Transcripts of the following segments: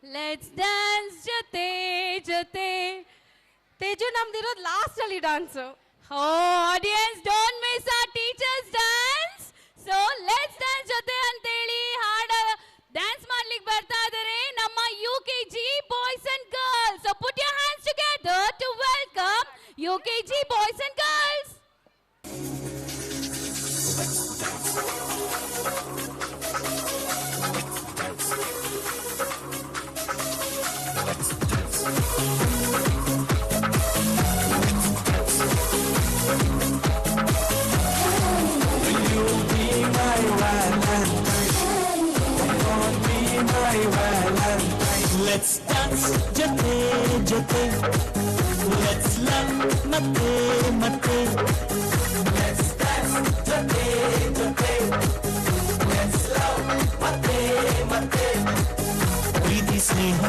Let's dance ಜೊತೆ ಜೊತೆ. ತೇಜು ನಮ್ದಿರೋದು ಲಾಸ್ಟ್ ಅಲ್ಲಿ dance. Oh audience, don't miss our teachers dance. So let's dance ಜೊತೆ ಅಂತೇಳಿ ಹಾಡ ಡ್ಯಾನ್ಸ್ ಮಾಡ್ಲಿಕ್ಕೆ ಬರ್ತಾ ಇದ್ದಾರೆ ನಮ್ಮ UKG boys and girls. So put your hands together to welcome UKG boys and girls. Let's dance jate jate. Let's love mate mate. Let's dance jate jate. Let's love mate mate. ಪ್ರೀತಿ ಸ್ನೇಹ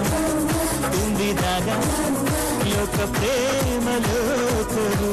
ತುಂಬಿದಾಗ ಲೋಕ ಪ್ರೇಮ ಲೋಕರು.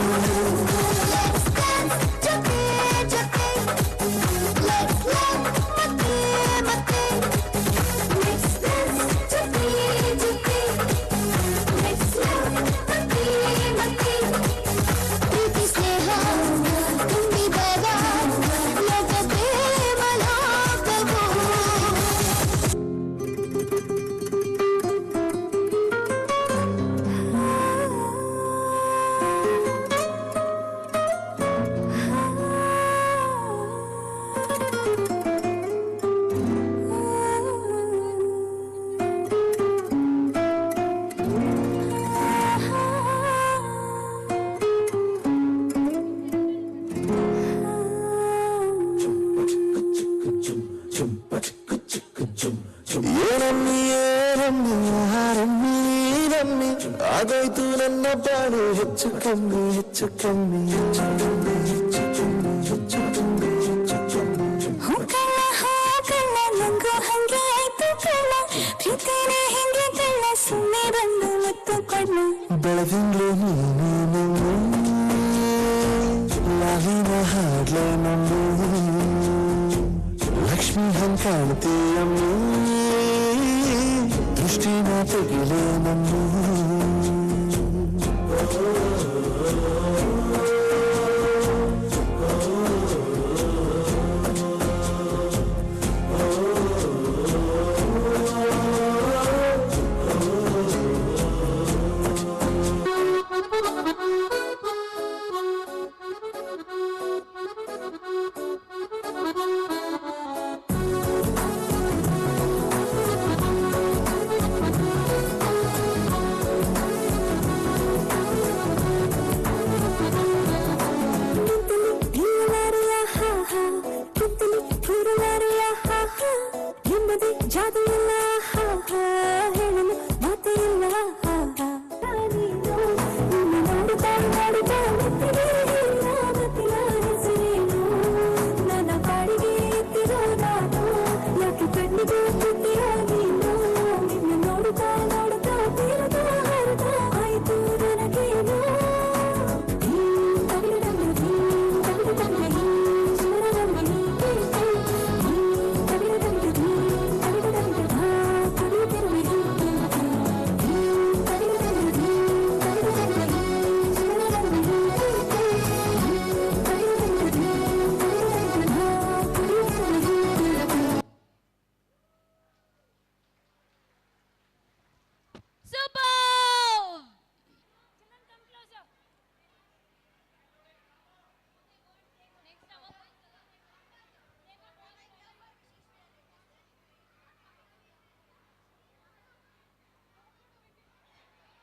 ಆಗೋಯ್ತು ನನ್ನ ಬಾಳು ಹೆಚ್ಚು ಕಮ್ಮಿ ಹೆಚ್ಚು ಕಮ್ಮಿ ಹೆಚ್ಚು ಕಮ್ಮಿ ಹೆಚ್ಚು ಕಮ್ಮಿ ಹೆಚ್ಚು ಕಮ್ಮಿ ಹೆಚ್ಚು ಕಮ್ಮಿ. ನಂಗೂ ಹಂಗೆ ಆಯ್ತು ಕಣ್ಣ, ಪ್ರೀತಿನೇ ಹಿಂಗೆ ಕಣ್ಣ, ಸುಮ್ಮನೆ ಬಂದು ಮತ್ತು ಕಣ್ಣ. ಬೆಳದಿಂಗ್ಳು ನೀನು